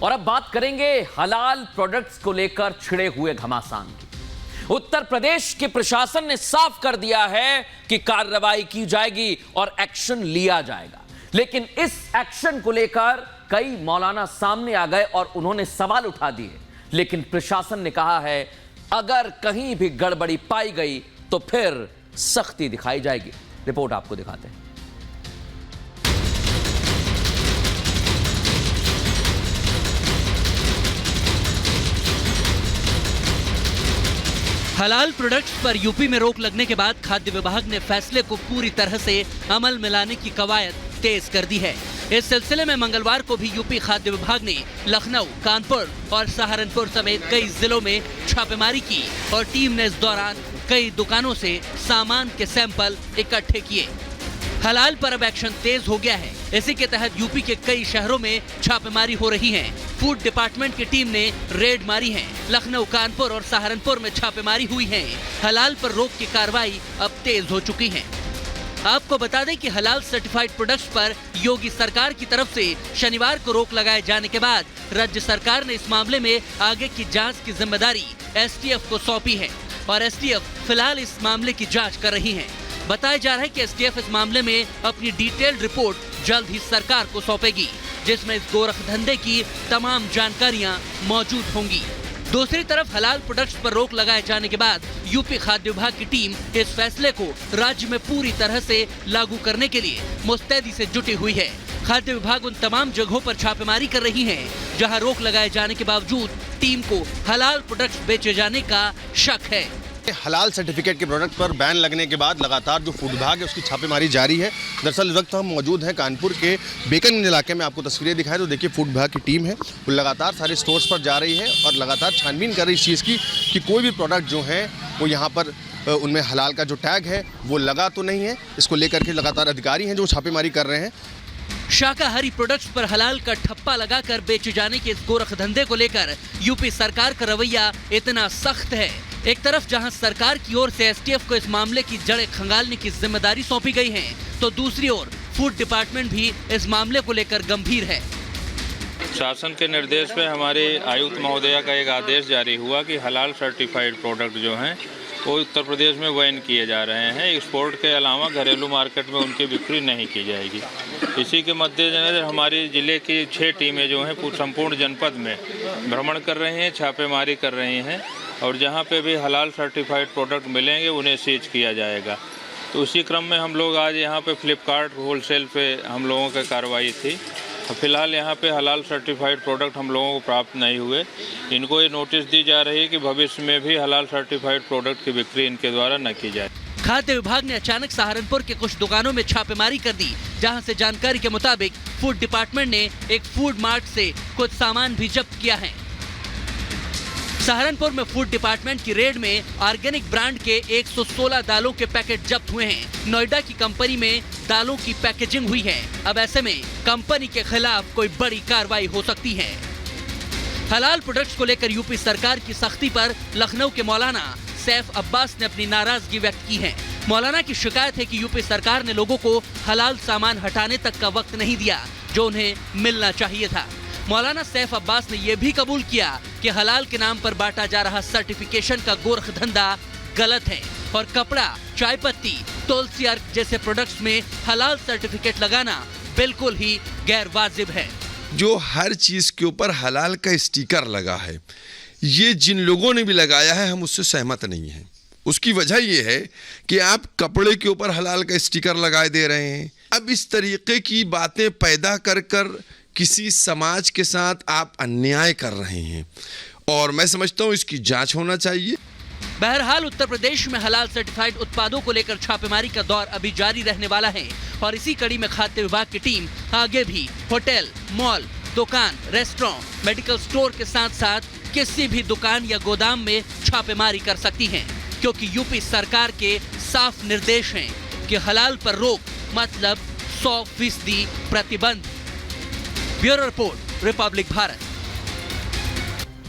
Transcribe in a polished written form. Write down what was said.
और अब बात करेंगे हलाल प्रोडक्ट्स को लेकर छिड़े हुए घमासान की। उत्तर प्रदेश के प्रशासन ने साफ कर दिया है कि कार्रवाई की जाएगी और एक्शन लिया जाएगा, लेकिन इस एक्शन को लेकर कई मौलाना सामने आ गए और उन्होंने सवाल उठा दिए। लेकिन प्रशासन ने कहा है अगर कहीं भी गड़बड़ी पाई गई तो फिर सख्ती दिखाई जाएगी। रिपोर्ट आपको दिखाते हैं। हलाल प्रोडक्ट्स पर यूपी में रोक लगने के बाद खाद्य विभाग ने फैसले को पूरी तरह से अमल में लाने की कवायद तेज कर दी है। इस सिलसिले में मंगलवार को भी यूपी खाद्य विभाग ने लखनऊ, कानपुर और सहारनपुर समेत कई जिलों में छापेमारी की और टीम ने इस दौरान कई दुकानों से सामान के सैंपल इकट्ठे किए। हलाल पर अब एक्शन तेज हो गया है। इसी के तहत यूपी के कई शहरों में छापेमारी हो रही है। फूड डिपार्टमेंट की टीम ने रेड मारी है। लखनऊ, कानपुर और सहारनपुर में छापेमारी हुई है। हलाल पर रोक की कार्रवाई अब तेज हो चुकी है। आपको बता दें कि हलाल सर्टिफाइड प्रोडक्ट्स पर योगी सरकार की तरफ से शनिवार को रोक लगाए जाने के बाद राज्य सरकार ने इस मामले में आगे की जांच की जिम्मेदारी एसटीएफ को सौंपी है और एसटीएफ फिलहाल इस मामले की जांच कर रही है। बताया जा रहा है कि एसटीएफ इस मामले में अपनी डिटेल्ड रिपोर्ट जल्द ही सरकार को सौंपेगी, जिसमें इस गोरख धंधे की तमाम जानकारियां मौजूद होंगी। दूसरी तरफ हलाल प्रोडक्ट्स पर रोक लगाए जाने के बाद यूपी खाद्य विभाग की टीम इस फैसले को राज्य में पूरी तरह से लागू करने के लिए मुस्तैदी से जुटी हुई है। खाद्य विभाग उन तमाम जगहों पर छापेमारी कर रही है जहां रोक लगाए जाने के बावजूद टीम को हलाल प्रोडक्ट्स बेचे जाने का शक है। हलाल सर्टिफिकेट के प्रोडक्ट पर बैन लगने के बाद लगातार जो फूड विभाग है उसकी छापेमारी जारी है। दरअसल इस वक्त हम मौजूद हैं कानपुर के बेकनगंज इलाके में। आपको तस्वीरें दिखाएं तो देखिए फूड विभाग की टीम है वो लगातार सारे स्टोर्स पर जा रही है और लगातार छानबीन कर रही है इस चीज़ की कि कोई भी प्रोडक्ट जो है वो यहाँ पर उनमें हलाल का जो टैग है वो लगा तो नहीं है। इसको लेकर के लगातार अधिकारी हैं जो छापेमारी कर रहे हैं। शाकाहारी प्रोडक्ट्स पर हलाल का ठप्पा लगाकर बेचे जाने के इस गोरख धंधे को लेकर यूपी सरकार का रवैया इतना सख्त है। एक तरफ जहां सरकार की ओर से एसटीएफ को इस मामले की जड़ें खंगालने की जिम्मेदारी सौंपी गई है, तो दूसरी ओर फूड डिपार्टमेंट भी इस मामले को लेकर गंभीर है। शासन के निर्देश पे हमारे आयुक्त महोदया का एक आदेश जारी हुआ कि हलाल सर्टिफाइड प्रोडक्ट जो हैं वो उत्तर प्रदेश में बैन किए जा रहे हैं। एक्सपोर्ट के अलावा घरेलू मार्केट में उनकी बिक्री नहीं की जाएगी। इसी के मद्देनजर हमारे ज़िले की 6 टीमें जो हैं संपूर्ण जनपद में भ्रमण कर रही हैं, छापेमारी कर रही हैं और जहां पे भी हलाल सर्टिफाइड प्रोडक्ट मिलेंगे उन्हें सीज किया जाएगा। तो उसी क्रम में हम लोग आज यहां पे फ्लिपकार्ट होलसेल पे हम लोगों की कार्रवाई थी। फिलहाल यहाँ पे हलाल सर्टिफाइड प्रोडक्ट हम लोगों को प्राप्त नहीं हुए। इनको ये नोटिस दी जा रही है कि भविष्य में भी हलाल सर्टिफाइड प्रोडक्ट की बिक्री इनके द्वारा न की जाए। खाद्य विभाग ने अचानक सहारनपुर के कुछ दुकानों में छापेमारी कर दी, जहां से जानकारी के मुताबिक फूड डिपार्टमेंट ने एक फूड मार्ट से कुछ सामान भी जब्त किया है। सहारनपुर में फूड डिपार्टमेंट की रेड में ऑर्गेनिक ब्रांड के 116 दालों के पैकेट जब्त हुए हैं। नोएडा की कंपनी में दालों की पैकेजिंग हुई है। अब ऐसे में कंपनी के खिलाफ कोई बड़ी कार्रवाई हो सकती है। हलाल प्रोडक्ट्स को लेकर यूपी सरकार की सख्ती पर लखनऊ के मौलाना सैफ अब्बास ने अपनी नाराजगी व्यक्त की है। मौलाना की शिकायत है कि यूपी सरकार ने लोगों को हलाल सामान हटाने तक का वक्त नहीं दिया जो उन्हें मिलना चाहिए था। मौलाना सैफ अब्बास ने यह भी कबूल किया कि हलाल के नाम पर बांटा जा रहा सर्टिफिकेशन का गोरख धंधा गलत है और कपड़ा, चाय पत्ती, तुलसी अर्क जैसे प्रोडक्ट्स में हलाल सर्टिफिकेट लगाना बिल्कुल ही गैर वाजिब है। जो हर चीज के ऊपर हलाल का स्टिकर लगा है, ये जिन लोगों ने भी लगाया है हम उससे सहमत नहीं हैं। उसकी वजह यह है कि आप कपड़े के ऊपर हलाल का स्टिकर लगाए दे रहे हैं। अब इस तरीके की बातें पैदा कर कर किसी समाज के साथ आप अन्याय कर रहे हैं और मैं समझता हूं इसकी जांच होना चाहिए। बहरहाल उत्तर प्रदेश में हलाल सर्टिफाइड उत्पादों को लेकर छापेमारी का दौर अभी जारी रहने वाला है और इसी कड़ी में खाद्य विभाग की टीम आगे भी होटल, मॉल, दुकान, रेस्टोरेंट, मेडिकल स्टोर के साथ साथ किसी भी दुकान या गोदाम में छापेमारी कर सकती है, क्योंकि यूपी सरकार के साफ निर्देश हैं कि हलाल पर रोक मतलब 100% प्रतिबंध। Bureau report, Republic Bharat.